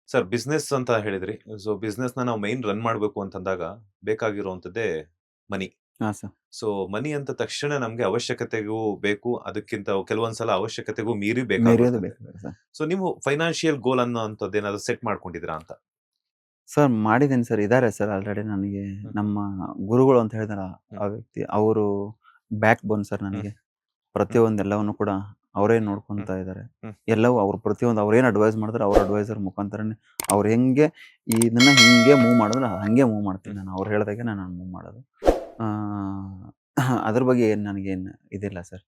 Sir business ಅಂತ ಹೇಳಿದ್ರಿ. So ಬಿಸ್ನೆಸ್‌ನ ನಾವು ಮೈನ್ ರನ್ ಮಾಡ್ಬೇಕು ಅಂತಂದಾಗ ಬೇಕಾಗಿರುವಂತದ್ದೇ ಮನಿ. ಹಾಂ ಸರ್. ಸೊ ಮನಿ ಅಂದ ತಕ್ಷಣ ನಮ್ಗೆ ಅವಶ್ಯಕತೆಗೂ ಬೇಕು. ಅದಕ್ಕಿಂತ ಕೆಲವೊಂದ್ಸಲ ಅವಶ್ಯಕತೆಗೂ ಮೀರಿ ಮೀರಿಯೋದು ಬೇಕಾಗ್ಬಿಡ್ತದೆ. ಬೇಕಾಗುತ್ತೆ ಸರ್. ಸೊ ನೀವು ಫೈನಾನ್ಷಿಯಲ್ ಗೋಲ್ ಅನ್ನೋಂಥದ್ದೇನಾದ್ರು ಸೆಟ್ ಮಾಡ್ಕೊಂಡಿದ್ದೀರಾ ಅಂತ? ಸರ್ ಮಾಡಿದ್ದೀನಿ ಸರ್. ಇದಾರೆ ಸರ್ ಆಲ್ರೆಡಿ ನನಗೆ ಹ್ಮ್, ನಮ್ಮ ಗುರುಗಳು ಅಂತ ಹೇಳಿದಾರಲ್ಲ ಹ್ಮ್, ಆ ವ್ಯಕ್ತಿ, ಅವರು ಬ್ಯಾಕ್ ಬೋನ್ ಸರ್ ಹ್ಮ್, ನನಗೆ. ಹ್ಮ್, ಪ್ರತಿಯೊಂದು ಎಲ್ಲವನ್ನು ಕೂಡ ಅವರೇ ಹ್ಮ್, ನೋಡ್ಕೊಂತಾ ಇದ್ದಾರೆ. ಹ್ಮ್, ಎಲ್ಲವೂ ಅವ್ರು ಪ್ರತಿಯೊಂದು ಅವ್ರೇನು ಅಡ್ವೈಸ್ ಮಾಡಿದ್ರೆ ಅವ್ರ ಅಡ್ವೈಸರ್ ಮುಖಾಂತರನೇ ಅವ್ರು ಹೆಂಗೆ ಇದನ್ನ ಹಿಂಗೆ ಮೂವ್ ಮಾಡಿದ್ರೆ ಹಂಗೆ ಮೂವ್ ಮಾಡ್ತೀನಿ ಹ್ಮ್, ನಾನು. ಅವ್ರು ಹೇಳ್ದಾಗೆ ನಾನು ಮೂವ್ ಮಾಡೋದು. ಆ, ಅದ್ರ ಬಗ್ಗೆ ಏನು ನನಗೇನು ಇದಿಲ್ಲ ಸರ್.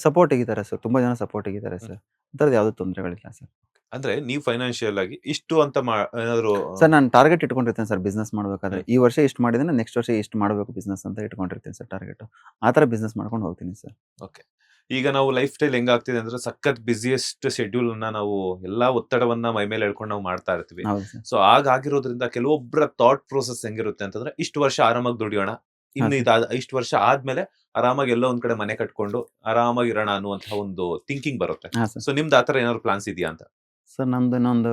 ಸಪೋರ್ಟಿಗಿದ್ದಾರೆ ಸರ್. ತುಂಬಾ ಜನ ಸಪೋರ್ಟಿಗಿದ್ದಾರೆ ಹ್ಮ್. ಸರ್. ಆ ಥರದ್ದು ಯಾವುದೂ ತೊಂದರೆಗಳಿಲ್ಲ ಸರ್. ಅಂದ್ರೆ ನೀವು ಫೈನಾನ್ಷಿಯಲ್ ಆಗಿ ಇಷ್ಟು ಅಂತ ಏನಾದ್ರು ಸರ್ ನಾನು ಟಾರ್ಗೆಟ್ ಇಟ್ಕೊಂಡಿರ್ತೇನೆ ಸರ್ ಬಿಸ್ನೆಸ್ ಮಾಡ್ಬೇಕಾದ್ರೆ. ಹ್ಮ್. ಈ ವರ್ಷ ಇಷ್ಟು ಮಾಡಿದ್ದೀನಿ, ನೆಕ್ಸ್ಟ್ ವರ್ಷ ಇಷ್ಟು ಮಾಡಬೇಕು ಬಿಸ್ನೆಸ್ ಅಂತ ಇಟ್ಕೊಂಡಿರ್ತೀನಿ ಸರ್ ಟಾರ್ಗೆಟ್. ಆ ಥರ ಬಿಸ್ನೆಸ್ ಮಾಡ್ಕೊಂಡು ಹೋಗ್ತೀನಿ ಸರ್. ಓಕೆ. ಈಗ ನಾವು ಲೈಫ್ ಸ್ಟೈಲ್ ಹೆಂಗಾಗ್ತಿದೆ ಅಂದ್ರೆ ಸಖತ್ ಬಿಸಿಯೆಸ್ಟ್ ಶೆಡ್ಯೂಲ್ ಅನ್ನ ನಾವು ಎಲ್ಲಾ ಒತ್ತಡವನ್ನ ಮೈ ಮೇಲೆ ಎಳ್ಕೊಂಡು ನಾವು ಮಾಡ್ತಾ ಇರ್ತೀವಿ. ಹೌದು ಸರ್. ಸೊ ಆಗಿರೋದ್ರಿಂದ ಕೆಲವೊಬ್ಬರ ಥಾಟ್ ಪ್ರೋಸೆಸ್ ಹೆಂಗಿರುತ್ತೆ ಅಂತಂದ್ರೆ ಇಷ್ಟು ವರ್ಷ ಆರಾಮಾಗಿ ದುಡಿಯೋಣ. ಹಾಂ ಇನ್ನು ಸರ್. ಇಷ್ಟು ವರ್ಷ ಆದ್ಮೇಲೆ ಆರಾಮಾಗಿ ಎಲ್ಲೋ ಒಂದ್ ಕಡೆ ಮನೆ ಕಟ್ಕೊಂಡು ಆರಾಮಾಗಿರೋಣ ಅನ್ನುವಂತಹ ಒಂದು ಥಿಂಕಿಂಗ್ ಬರುತ್ತೆ. ಹಾಂ ಸರ್. ಸೊ ನಿಮ್ದು ಆತರ ಏನಾದ್ರು ಪ್ಲಾನ್ಸ್ ಇದೆಯಾ ಅಂತ? ಸರ್ ನಮ್ದು ಇನ್ನೊಂದು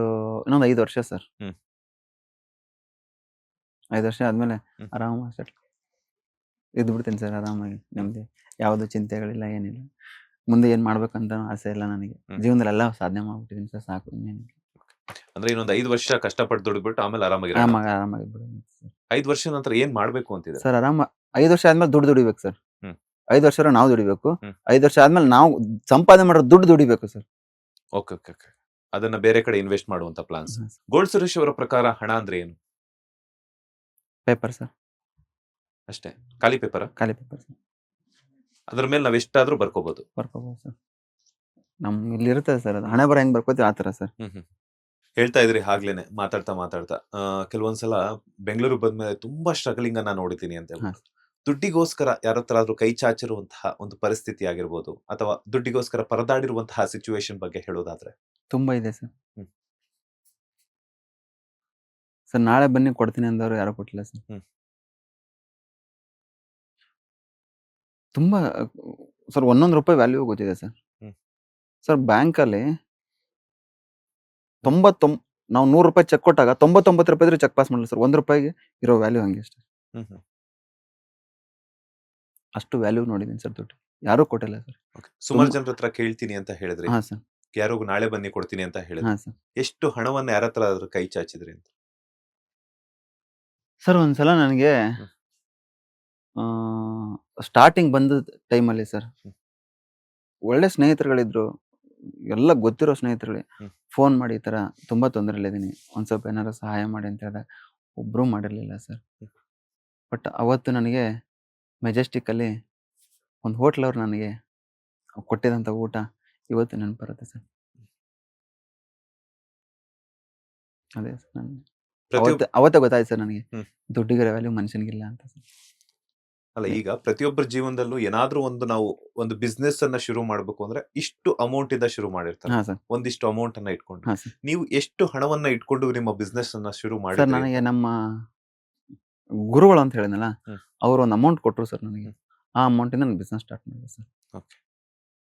5 ವರ್ಷ ಸರ್. ಹ್ಮ್. 5 ವರ್ಷ ಆದ್ಮೇಲೆ ಹ್ಮ್. ಆರಾಮಾಗಿ ಸೆಟ್ಲ್ ಇದ್ಬಿಡ್ತೀನಿ ಸರ್ ಆರಾಮಾಗಿ. ನೆಮ್ಮದಿ. ಯಾವುದು ಚಿಂತೆಗಳಿಲ್ಲ, ಏನಿಲ್ಲ. ಮುಂದೆ ಏನು ಮಾಡ್ಬೇಕಂತ ಆಸೆ ಇಲ್ಲ ನನಗೆ. ಹ್ಮ್. ಜೀವನದಲ್ಲಿ ಎಲ್ಲ ಸಾಧನೆ ಮಾಡ್ಬಿಟ್ಟಿದ್ದೀನಿ ಸರ್, ಸಾಕು ಇನ್ನೇನಿಲ್ಲ. ಅಂದ್ರೆ ಇನ್ನೊಂದ್ 5 ವರ್ಷ ಕಷ್ಟಪಟ್ಟು ದುಡಿದ್ಬಿಟ್ಟು ಆಮೇಲೆ ಆರಾಮಾಗಿರೋಣ ಅಂತ. ಆರಾಮಾಗಿದ್ಬಿಡೋಣ ಸರ್. 5 ವರ್ಷದ ನಂತರ ಏನ್ ಮಾಡ್ಬೇಕು ಅಂತಿದ್ದೀರಾ? ಸರ್ 5 ವರ್ಷ ಆದ್ಮೇಲೆ ದುಡಿಬೇಕು ಸರ್. ಹ್ಮ್. 5 ವರ್ಷ ನಾವು ದುಡಿಬೇಕು. ಹ್ಮ್. 5 ವರ್ಷ ಆದ್ಮೇಲೆ ನಾವು ಸಂಪಾದನೆ ಮಾಡಿರೋ ದುಡ್ಡು ದುಡಿಬೇಕು ಸರ್. Okay, okay, okay. ಅದನ್ನ ಬೇರೆ ಕಡೆ ಇನ್ವೆಸ್ಟ್ ಮಾಡುವಂತ ಪ್ಲಾನ್ಸ್. ಹಾಂ ಸರ್. ಗೋಲ್ಡ್ ಸುರೇಶ್ ಅವರ ಪ್ರಕಾರ ಹಣ ಅಂದ್ರೆ ಏನು? Paper sir. ಅಷ್ಟೇ. ಖಾಲಿ ಪೇಪರಾ? ಖಾಲಿ ಪೇಪರ್ ಸರ್. ಅದ್ರ ಮೇಲೆ ನಾವ್ ಎಷ್ಟಾದ್ರೂ ಬರ್ಕೋಬಹುದು. ಬರ್ಕೋಬೋದು ಸರ್. ಇಲ್ಲಿ ಇರ್ತದೆ ಸರ್ ಅದು. ಹಣೆ ಬರಹ ಹೆಂಗ್ ಬರ್ಕೋತೀವಿ ಆ ಥರ ಸರ್. ಹ್ಮ್, ಹ್ಮ್. ಹೇಳ್ತಾ ಇದ್ರಿ ಆಗ್ಲೇನೆ ಮಾತಾಡ್ತಾ ಕೆಲವೊಂದ್ಸಲ ಬೆಂಗಳೂರಿಗೆ ಬಂದ್ಮೇಲೆ ತುಂಬಾ ಸ್ಟ್ರಗಲಿಂಗ್ ಅನ್ನ ನೋಡಿದ್ದೀನಿ ಅಂತ ಹಾಂ. ಹೇಳ್ಬಿಟ್ಟು. ದುಡ್ಡಿಗೋಸ್ಕರ ಯಾರ ಹತ್ರ ಆದ್ರೂ ಕೈ ಚಾಚಿರುವಂತಹ ಒಂದು ಪರಿಸ್ಥಿತಿ ಆಗಿರ್ಬೋದು ಅಥವಾ ದುಡ್ಡಿಗೋಸ್ಕರ ಪರದಾಡಿರುವಂತಹ ಸಿಚುವೇಶನ್ ಬಗ್ಗೆ ಹೇಳೋದಾದ್ರೆ? ತುಂಬಾ ಇದೆ ಸರ್. ಹ್ಮ್, ಸರ್ ನಾಳೆ ಬನ್ನಿ ಕೊಡ್ತೀನಿ ಅಂದವ್ರು ಯಾರು ಕೊಟ್ಟಿಲ್ಲ ಸರ್. ಹ್ಮ್, ತುಂಬಾ ಸರ್ ಒಂದೊಂದು ರೂಪಾಯಿ ವ್ಯಾಲ್ಯೂ ಗೊತ್ತಿದೆ ಸರ್. ಹ್ಮ್, ಸರ್ ಬ್ಯಾಂಕಲ್ಲಿ ಹ್ಮ್, ನಾವು ₹100 ಚೆಕ್ ಕೊಟ್ಟಾಗ ₹99 ಇದ್ರೂ ಚೆಕ್ ಪಾಸ್ ಮಾಡಲ್ಲ ಸರ್. ₹1 ಇರೋ ವ್ಯಾಲ್ಯೂ ಹಂಗೆ ಅಷ್ಟೇ. ಹ್ಮ್, ಹ್ಮ್. ಅಷ್ಟು ವ್ಯಾಲ್ಯೂ ನೋಡಿದ್ದೀನಿ ಸರ್ ದುಡ್ಡು. ಯಾರೂ ಕೊಟ್ಟಿಲ್ಲ ಸರ್. Okay. ಸುಮಾರು ತುಂಬ ಜನರ ಹತ್ರ ಕೇಳ್ತೀನಿ ಅಂತ ಹೇಳಿದ್ರಿ. ಹಾಂ ಸರ್. ಯಾರಿಗೂ ನಾಳೆ ಬನ್ನಿ ಕೊಡ್ತೀನಿ ಅಂತ ಹೇಳಿದ್ರಿ. ಹಾಂ ಸರ್. ಎಷ್ಟು ಹಣವನ್ನ ಯಾರ ಹತ್ರ ಆದ್ರೂ ಕೈ ಚಾಚಿದ್ರಿ ಅಂತ? ಸರ್ ಒಂದ್ಸಲ ನನಗೆ ಹ್ಮ್, ಸ್ಟಾರ್ಟಿಂಗ್ ಬಂದ ಟೈಮಲ್ಲಿ ಸರ್, ಹ್ಮ್, ಒಳ್ಳೆ ಸ್ನೇಹಿತರುಗಳಿದ್ರು. ಎಲ್ಲ ಗೊತ್ತಿರೋ ಸ್ನೇಹಿತರುಗಳೇ ಹ್ಮ್, ಫೋನ್ ಮಾಡಿ ಈ ಥರ ತುಂಬಾ ತೊಂದರೆಯಲ್ಲಿದ್ದೀನಿ. ಒಂದ್ ಸ್ವಲ್ಪ ಏನಾದ್ರು ಸಹಾಯ ಮಾಡಿ ಅಂತ ಹೇಳಿದಾಗ ಒಬ್ರೂ ಮಾಡಿರ್ಲಿಲ್ಲ ಸರ್. ಹ್ಮ್. ಬಟ್ ಅವತ್ತು ನನಗೆ ಮೆಜೆಸ್ಟಿಕ್ಕಲ್ಲಿ ಒಂದು ಹೋಟ್ಲವ್ರು ನನಗೆ ಕೊಟ್ಟಿದಂಥ ಊಟ ಇವತ್ತು ನೆನಪು ಬರುತ್ತೆ ಸರ್. ಅದೇ ಸರ್ ಪ್ರತಿಯೊಬ್ ಅವತ್ತೇ ಗೊತ್ತಾಯ್ತು ಸರ್ ನನಗೆ ಹ್ಮ್. ದುಡ್ಡಿಗಿರೋ ವ್ಯಾಲ್ಯೂ ಮನುಷ್ಯನಿಗಿಲ್ಲ ಅಂತ ಸರ್. ಅಲ್ಲ ಈಗ ಪ್ರತಿಯೊಬ್ಬರ ಜೀವನದಲ್ಲೂ ಏನಾದ್ರೂ ಒಂದು ನಾವು ಒಂದು ಬಿಸ್ನೆಸ್ ಅನ್ನ ಶುರು ಮಾಡ್ಬೇಕು ಅಂದ್ರೆ ಇಷ್ಟು ಅಮೌಂಟ್ ಇಂದ ಶುರು ಮಾಡಿರ್ತಾರೆ. ಹಾಂ ಸರ್. ಒಂದಿಷ್ಟು ಅಮೌಂಟ್ ಅನ್ನ ಇಟ್ಕೊಂಡು. ಹಾಂ ಸರ್. ನೀವು ಎಷ್ಟು ಹಣವನ್ನ ಇಟ್ಕೊಂಡು ನಿಮ್ಮ ಬಿಸ್ನೆಸ್ ಅನ್ನ ಶುರು ಸರ್ ಮಾಡಿದ್ರಿ ನನಗೆ ಅಂತ? ನಮ್ಮ ಗುರುಗಳು ಅಂತ ಹೇಳಿದ್ನಲ್ಲ, ಹ್ಮ್, ಅವರು ಒಂದು ಅಮೌಂಟ್ ಕೊಟ್ಟರು ಸರ್ ನನಗೆ. ಹ್ಮ್. ಆ ಅಮೌಂಟಿಂದ ನಾನು ಬಿಸ್ನೆಸ್ ಸ್ಟಾರ್ಟ್ ಮಾಡಿದೆ ಸರ್. ಓಕೆ.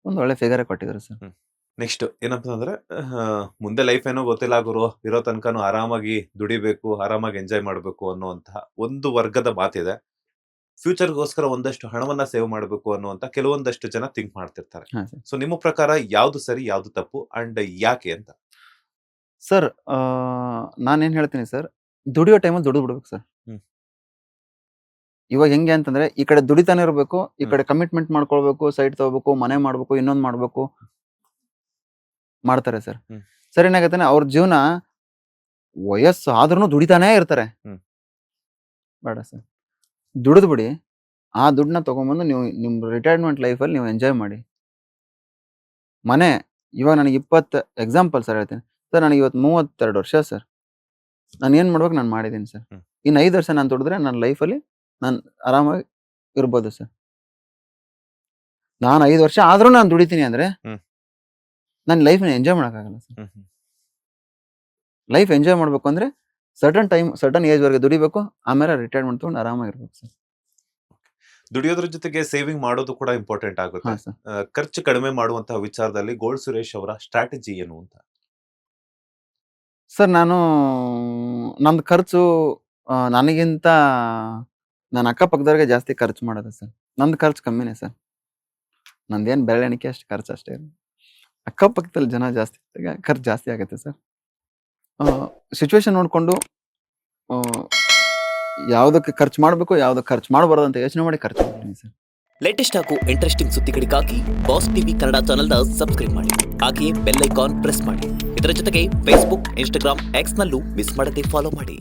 ಒಂದು ಒಳ್ಳೆ ಫಿಗರೇ ಕೊಟ್ಟಿದ್ರು ಸರ್. ಹ್ಮ್. ನೆಕ್ಸ್ಟ್ ಏನಪ್ಪಾ ಅಂದ್ರೆ ಮುಂದೆ ಲೈಫ್ ಏನೋ ಗೊತ್ತಿಲ್ಲ ಗುರು. ಇರೋ ತನಕನೂ ಆರಾಮಾಗಿ ದುಡಿಬೇಕು, ಆರಾಮಾಗಿ ಎಂಜಾಯ್ ಮಾಡ್ಬೇಕು ಅನ್ನುವಂತಹ ಒಂದು ವರ್ಗದ ಮಾತಿದೆ. ಫ್ಯೂಚರ್‌ಗೋಸ್ಕರ ಒಂದಷ್ಟು ಹಣವನ್ನ ಸೇವ್ ಮಾಡಬೇಕು ಅನ್ನುವಂತ ಕೆಲವೊಂದಷ್ಟು ಜನ ಥಿಂಕ್ ಮಾಡ್ತಿರ್ತಾರೆ. ಹಾಂ ಸರ್. ಸೊ ನಿಮ್ಮ ಪ್ರಕಾರ ಯಾವ್ದು ಸರಿ, ಯಾವ್ದು ತಪ್ಪು ಅಂಡ್ ಯಾಕೆ ಅಂತ? ಸರ್ ನಾನೇನು ಹೇಳ್ತೀನಿ ಸರ್, ದುಡಿಯೋ ಟೈಮಲ್ಲಿ ದುಡಿದು ಬಿಡ್ಬೇಕು ಸರ್. ಹ್ಮ್, ಇವಾಗ ಹೆಂಗೆ ಅಂತಂದ್ರೆ ಈ ಕಡೆ ದುಡಿತಾನೆ ಇರಬೇಕು, ಈ ಹ್ಮ್, ಕಡೆ ಕಮಿಟ್ಮೆಂಟ್ ಮಾಡ್ಕೊಳ್ಬೇಕು, ಸೈಟ್ ತಗೋಬೇಕು, ಮನೆ ಮಾಡ್ಬೇಕು, ಇನ್ನೊಂದು ಮಾಡ್ಬೇಕು ಮಾಡ್ತಾರೆ ಸರ್. ಹ್ಮ್, ಸರ್ ಏನಾಗತ್ತೆ ಅವ್ರ ಜೀವನ ವಯಸ್ಸು ಆದ್ರೂ ದುಡಿತಾನೇ ಇರ್ತಾರೆ. ಹ್ಮ್. ಬೇಡ ಸರ್. ದುಡಿದು ಬಿಡಿ. ಆ ದುಡ್ಡನ್ನ ತಗೊಂಬಂದು ನೀವು ನಿಮ್ಮ ರಿಟೈರ್ಮೆಂಟ್ ಲೈಫಲ್ಲಿ ನೀವು ಎಂಜಾಯ್ ಮಾಡಿ. ಮನೆ ಇವಾಗ ನನಗೆ ಎಕ್ಸಾಂಪಲ್ ಸರ್ ಹೇಳ್ತೀನಿ. ಸರ್ ನನಗೆ ಇವತ್ತು 32 ವರ್ಷ ಸರ್. ನಾನು ಏನು ಮಾಡ್ಬೇಕು ನಾನು ಮಾಡಿದ್ದೀನಿ ಸರ್. ಹ್ಮ್. ಇನ್ನು 5 ವರ್ಷ ನಾನು ದುಡಿದ್ರೆ ನನ್ನ ಲೈಫಲ್ಲಿ ನಾನು ಆರಾಮಾಗಿ ಇರ್ಬೋದು ಸರ್. ನಾನು 5 ವರ್ಷ ಆದ್ರೂ ನಾನು ದುಡಿತೀನಿ ಅಂದ್ರೆ ಹ್ಮ್. ನನ್ನ ಲೈಫ್‌ನ ಎಂಜಾಯ್ ಮಾಡೋಕ್ಕಾಗಲ್ಲ ಸರ್. ಹ್ಮ್, ಹ್ಮ್. ಲೈಫ್ ಎಂಜಾಯ್ ಮಾಡ್ಬೇಕು ಅಂದ್ರೆ ಸರ್ಟನ್ ಏಜ್‌ವರೆಗೆ ದುಡಿಬೇಕು. ಆಮೇಲೆ ರಿಟೈರ್ಮೆಂಟ್ ತಗೊಂಡು ಆರಾಮಾಗಿರ್ಬೇಕು ಸರ್. ದುಡಿಯೋದ್ರ ಜೊತೆಗೆ ಸೇವಿಂಗ್ ಮಾಡೋದು ಕೂಡ ಇಂಪಾರ್ಟೆಂಟ್ ಆಗುತ್ತೆ. ಹಾಂ ಸರ್. ಖರ್ಚು ಕಡಿಮೆ ಮಾಡುವಂತಹ ವಿಚಾರದಲ್ಲಿ ಗೋಲ್ಡ್ ಸುರೇಶ್ ಅವರ ಸ್ಟ್ರಾಟಜಿ ಏನು ಅಂತ? ಸರ್ ನಾನು ನಂದು ಖರ್ಚು ನನಗಿಂತ ನನ್ನ ಅಕ್ಕಪಕ್ಕದವ್ರಿಗೆ ಜಾಸ್ತಿ ಖರ್ಚು ಮಾಡೋದು ಸರ್. ನಂದು ಖರ್ಚು ಕಮ್ಮಿನೇ ಸರ್. ನಂದೇನು ಬೆರಳೆಣಿಕೆ ಅಷ್ಟು ಖರ್ಚು ಅಷ್ಟೇ. ಅಕ್ಕಪಕ್ಕದಲ್ಲಿ ಜನ ಜಾಸ್ತಿ ಇದ್ದಾಗ ಖರ್ಚು ಜಾಸ್ತಿ ಆಗುತ್ತೆ ಸರ್. ಸಿಚುವೇಶನ್ ನೋಡಿಕೊಂಡು ಯಾವುದಕ್ಕೆ ಖರ್ಚು ಮಾಡಬೇಕು, ಯಾವುದಕ್ಕೆ ಖರ್ಚು ಮಾಡಬಾರ್ದು ಅಂತ ಯೋಚನೆ ಮಾಡಿ ಖರ್ಚು ಮಾಡ್ತೀನಿ ಸರ್. ಲೇಟೆಸ್ಟ್ ಹಾಗೂ ಇಂಟ್ರೆಸ್ಟಿಂಗ್ ಸುದ್ದಿಗಳಿಗಾಗಿ ಬಾಸ್ ಟಿವಿ ಕನ್ನಡ ಚಾನೆಲ್ನ ಸಬ್ಸ್ಕ್ರೈಬ್ ಮಾಡಿ. ಹಾಗೆಯೇ ಬೆಲ್ ಐಕಾನ್ ಪ್ರೆಸ್ ಮಾಡಿ. ಇದರ ಜೊತೆಗೆ ಫೇಸ್ಬುಕ್, ಇನ್ಸ್ಟಾಗ್ರಾಮ್, ಎಕ್ಸ್ನಲ್ಲೂ ಮಿಸ್ ಮಾಡದೆ ಫಾಲೋ ಮಾಡಿ.